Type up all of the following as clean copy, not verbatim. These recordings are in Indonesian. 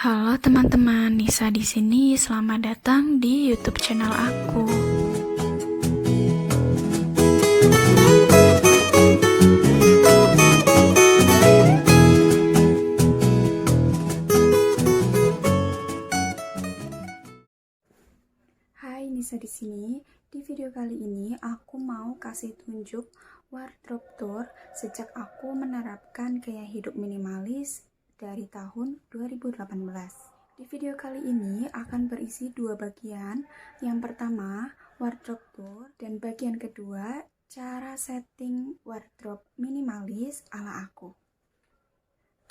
Halo teman-teman, Nisa di sini. Selamat datang di YouTube channel aku. Hai, Nisa di sini. Di video kali ini aku mau kasih tunjuk wardrobe tour sejak aku menerapkan gaya hidup minimalis dari tahun 2018. Di video kali ini akan berisi dua bagian. Yang pertama, wardrobe tour, dan bagian kedua, cara setting wardrobe minimalis ala aku.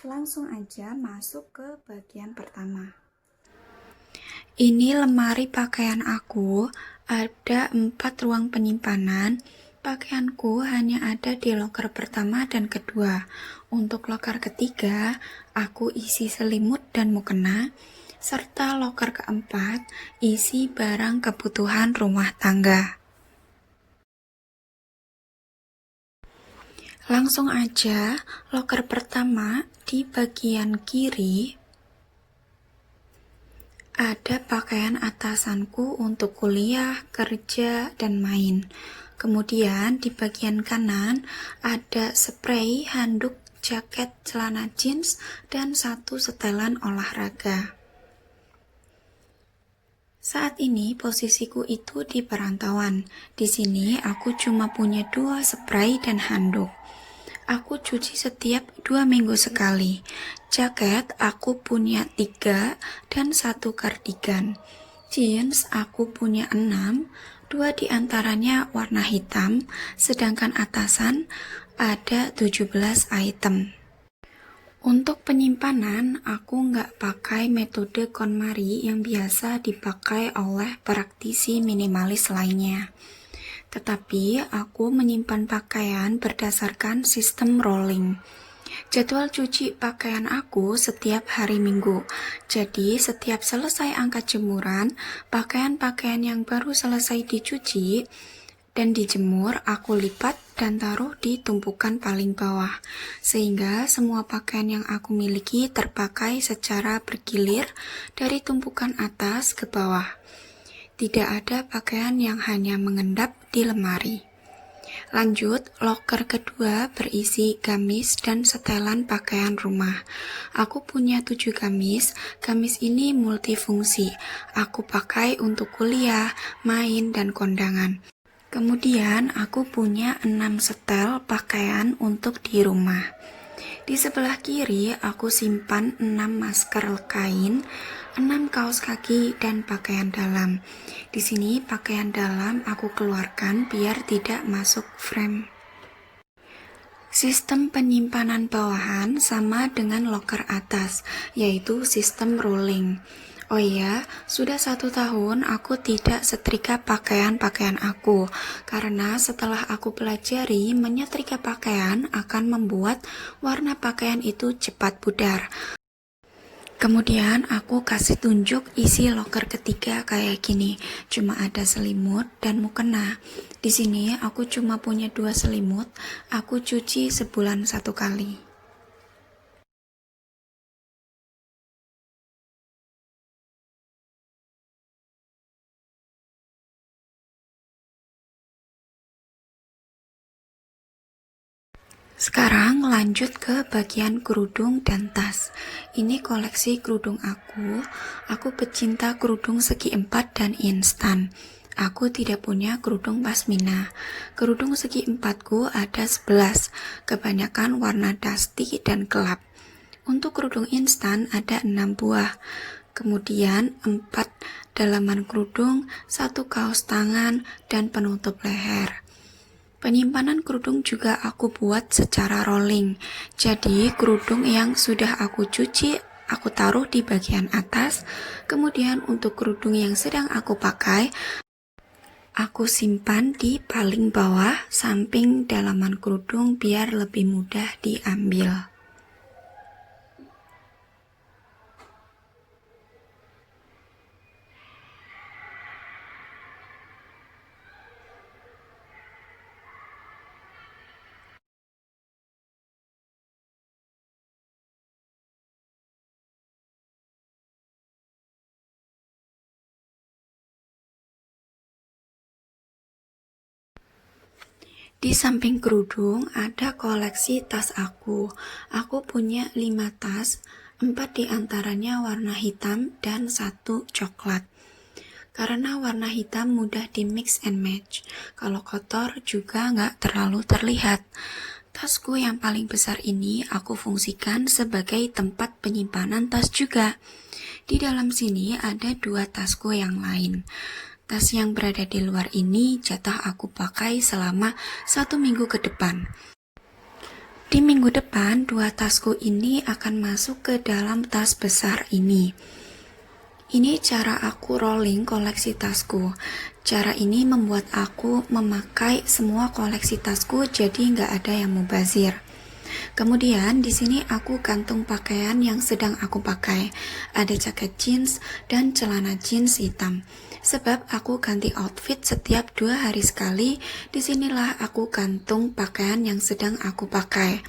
Langsung aja masuk ke bagian pertama. Ini lemari pakaian aku, ada 4 ruang penyimpanan. Pakaianku hanya ada di loker pertama dan kedua. Untuk loker ketiga, aku isi selimut dan mukena, serta loker keempat, isi barang kebutuhan rumah tangga. Langsung aja, loker pertama di bagian kiri ada pakaian atasanku untuk kuliah, kerja, dan main. Kemudian di bagian kanan ada spray, handuk, jaket, celana jeans, dan satu setelan olahraga. Saat ini posisiku itu di perantauan. Di sini aku cuma punya 2 spray dan handuk. Aku cuci setiap 2 minggu sekali. Jaket aku punya 3 dan 1 kardigan. Jeans aku punya 6, 2 diantaranya warna hitam, sedangkan atasan ada 17 item. Untuk penyimpanan, aku nggak pakai metode KonMari yang biasa dipakai oleh praktisi minimalis lainnya. Tetapi aku menyimpan pakaian berdasarkan sistem rolling. Jadwal cuci pakaian aku setiap hari Minggu. Jadi setiap selesai angkat jemuran, pakaian-pakaian yang baru selesai dicuci dan dijemur aku lipat dan taruh di tumpukan paling bawah, sehingga semua pakaian yang aku miliki terpakai secara bergilir dari tumpukan atas ke bawah. Tidak ada pakaian yang hanya mengendap di lemari. Lanjut, loker kedua berisi gamis dan setelan pakaian rumah. Aku punya 7 gamis. Gamis ini multifungsi. Aku pakai untuk kuliah, main, dan kondangan. Kemudian aku punya 6 setel pakaian untuk di rumah. Di sebelah kiri aku simpan 6 masker kain, 6 kaos kaki, dan pakaian dalam. Di sini pakaian dalam aku keluarkan biar tidak masuk frame. Sistem penyimpanan bawahan sama dengan loker atas, yaitu sistem rolling. Oh iya, sudah 1 tahun aku tidak setrika pakaian-pakaian aku, karena setelah aku pelajari menyetrika pakaian akan membuat warna pakaian itu cepat pudar. Kemudian aku kasih tunjuk isi loker ketiga kayak gini, cuma ada selimut dan mukena. Di sini aku cuma punya 2 selimut, aku cuci sebulan 1 kali. Sekarang lanjut ke bagian kerudung dan tas. Ini koleksi kerudung aku. Aku pecinta kerudung segi 4 dan instan. Aku tidak punya kerudung pasmina. Kerudung segi 4ku ada 11, kebanyakan warna dusty dan gelap. Untuk kerudung instan ada 6 buah. Kemudian 4 dalaman kerudung, 1 kaos tangan, dan penutup leher. Penyimpanan kerudung juga aku buat secara rolling. Jadi kerudung yang sudah aku cuci aku taruh di bagian atas. Kemudian untuk kerudung yang sedang aku pakai aku simpan di paling bawah samping dalaman kerudung biar lebih mudah diambil. Di samping kerudung ada koleksi tas aku. Aku punya 5 tas, 4 diantaranya warna hitam dan 1 coklat. Karena warna hitam mudah di mix and match. Kalau kotor juga nggak terlalu terlihat. Tasku yang paling besar ini aku fungsikan sebagai tempat penyimpanan tas juga. Di dalam sini ada 2 tasku yang lain. Tas yang berada di luar ini jatah aku pakai selama 1 minggu ke depan. Di minggu depan, 2 tasku ini akan masuk ke dalam tas besar ini. Ini cara aku rolling koleksi tasku. Cara ini membuat aku memakai semua koleksi tasku jadi nggak ada yang mubazir. Kemudian di sini aku gantung pakaian yang sedang aku pakai. Ada jaket jeans dan celana jeans hitam. Sebab aku ganti outfit setiap 2 hari sekali, disinilah aku gantung pakaian yang sedang aku pakai.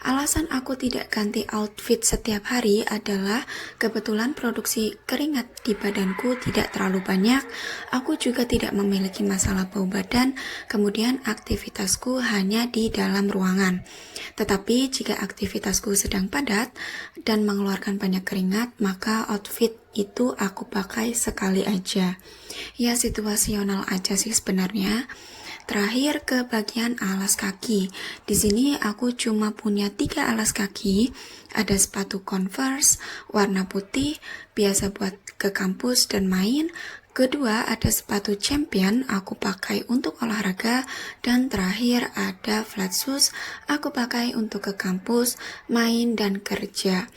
Alasan aku tidak ganti outfit setiap hari adalah kebetulan produksi keringat di badanku tidak terlalu banyak. Aku juga tidak memiliki masalah bau badan, kemudian aktivitasku hanya di dalam ruangan. Tetapi jika aktivitasku sedang padat dan mengeluarkan banyak keringat, maka outfit itu aku pakai sekali aja. Ya, situasional aja sih sebenarnya. Terakhir ke bagian alas kaki. Di sini aku cuma punya 3 alas kaki. Ada sepatu Converse warna putih, biasa buat ke kampus dan main. Kedua ada sepatu Champion, aku pakai untuk olahraga. Dan terakhir ada flat shoes, aku pakai untuk ke kampus, main dan kerja.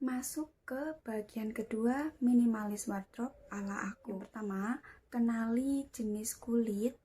Masuk ke bagian kedua, minimalis wardrobe ala aku. Yang pertama, kenali jenis kulit,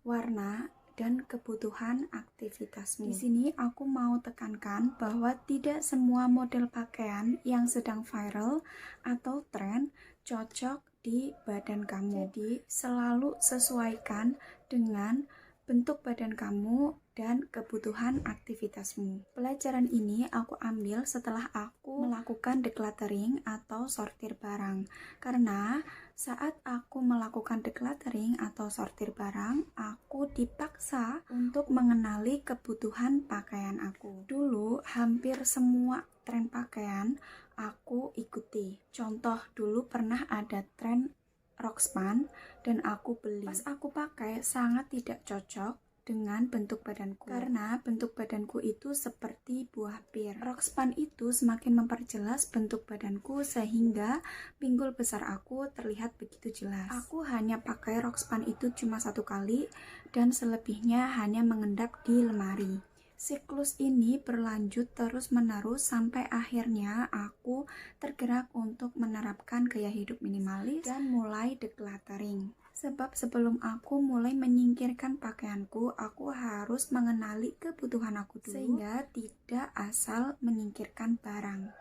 warna, dan kebutuhan aktivitasmu. Di sini aku mau tekankan bahwa tidak semua model pakaian yang sedang viral atau tren cocok di badan kamu. Jadi, selalu sesuaikan dengan bentuk badan kamu dan kebutuhan aktivitasmu. Pelajaran ini aku ambil setelah aku melakukan decluttering atau sortir barang. Karena saat aku melakukan decluttering atau sortir barang, aku dipaksa untuk mengenali kebutuhan pakaian aku. Dulu hampir semua tren pakaian aku ikuti. Contoh, dulu pernah ada tren Rockspan dan aku beli. Pas aku pakai sangat tidak cocok dengan bentuk badanku karena bentuk badanku itu seperti buah pir. Rockspan itu semakin memperjelas bentuk badanku sehingga pinggul besar aku terlihat begitu jelas. Aku hanya pakai Rockspan itu cuma 1 kali dan selebihnya hanya mengendap di lemari. Siklus ini berlanjut terus-menerus sampai akhirnya aku tergerak untuk menerapkan gaya hidup minimalis dan mulai decluttering. Sebab sebelum aku mulai menyingkirkan pakaianku, aku harus mengenali kebutuhan aku dulu sehingga tidak asal menyingkirkan barang.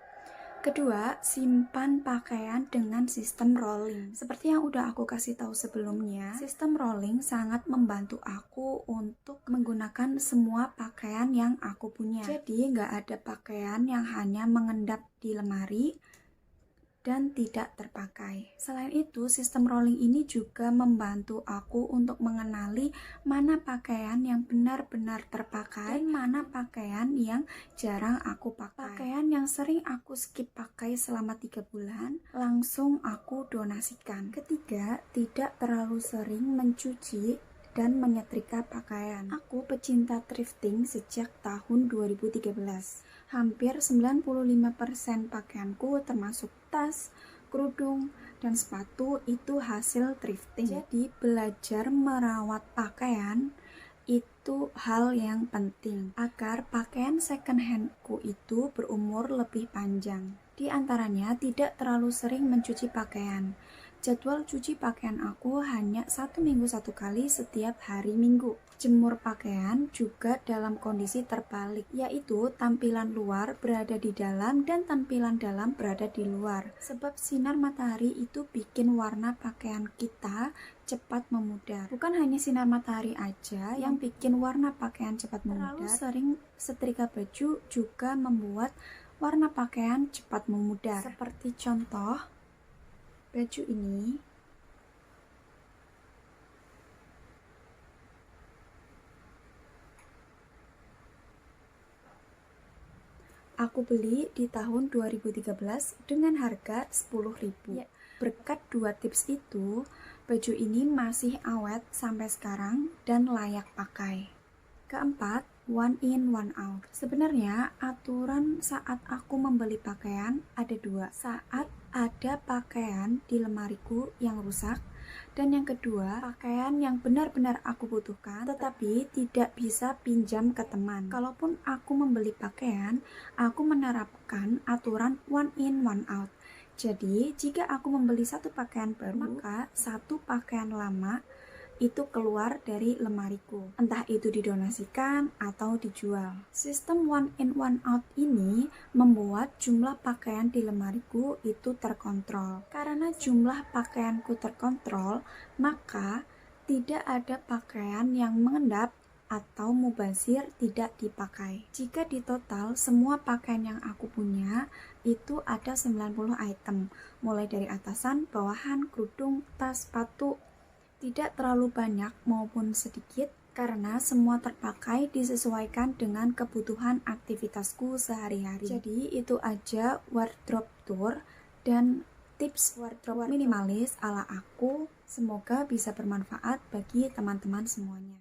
Kedua, simpan pakaian dengan sistem rolling. Seperti yang udah aku kasih tahu sebelumnya, sistem rolling sangat membantu aku untuk menggunakan semua pakaian yang aku punya. Jadi nggak ada pakaian yang hanya mengendap di lemari dan tidak terpakai. Selain itu, sistem rolling ini juga membantu aku untuk mengenali mana pakaian yang benar-benar terpakai dan mana pakaian yang jarang aku pakai. Pakaian yang sering aku skip pakai selama 3 bulan, langsung aku donasikan. Ketiga, tidak terlalu sering mencuci dan menyetrika pakaian. Aku pecinta thrifting sejak tahun 2013. Hampir 95% pakaianku termasuk tas, kerudung, dan sepatu itu hasil thrifting. Jadi belajar merawat pakaian itu hal yang penting agar pakaian second handku itu berumur lebih panjang. Di antaranya tidak terlalu sering mencuci pakaian. Jadwal cuci pakaian aku hanya 1 minggu 1 kali setiap hari Minggu. Jemur pakaian juga dalam kondisi terbalik, yaitu tampilan luar berada di dalam dan tampilan dalam berada di luar. Sebab sinar matahari itu bikin warna pakaian kita cepat memudar. Bukan hanya sinar matahari aja yang bikin warna pakaian cepat memudar. Terlalu sering setrika baju juga membuat warna pakaian cepat memudar. Seperti contoh baju ini. Aku beli di tahun 2013 dengan harga 10.000. Berkat 2 tips itu, baju ini masih awet sampai sekarang dan layak pakai. Keempat, one in one out. Sebenarnya aturan saat aku membeli pakaian ada dua. Saat ada pakaian di lemariku yang rusak, dan yang kedua, pakaian yang benar-benar aku butuhkan tetapi tidak bisa pinjam ke teman. Kalaupun aku membeli pakaian, aku menerapkan aturan one in one out. Jadi, jika aku membeli satu pakaian baru, maka satu pakaian lama itu keluar dari lemariku, entah itu didonasikan atau dijual. Sistem one in one out ini membuat jumlah pakaian di lemariku itu terkontrol. Karena jumlah pakaianku terkontrol, maka tidak ada pakaian yang mengendap atau mubazir tidak dipakai. Jika di total semua pakaian yang aku punya itu ada 90 item, mulai dari atasan, bawahan, kerudung, tas, sepatu, tidak terlalu banyak maupun sedikit karena semua terpakai disesuaikan dengan kebutuhan aktivitasku sehari-hari. Jadi itu aja wardrobe tour dan tips wardrobe minimalis ala aku. Semoga bisa bermanfaat bagi teman-teman semuanya.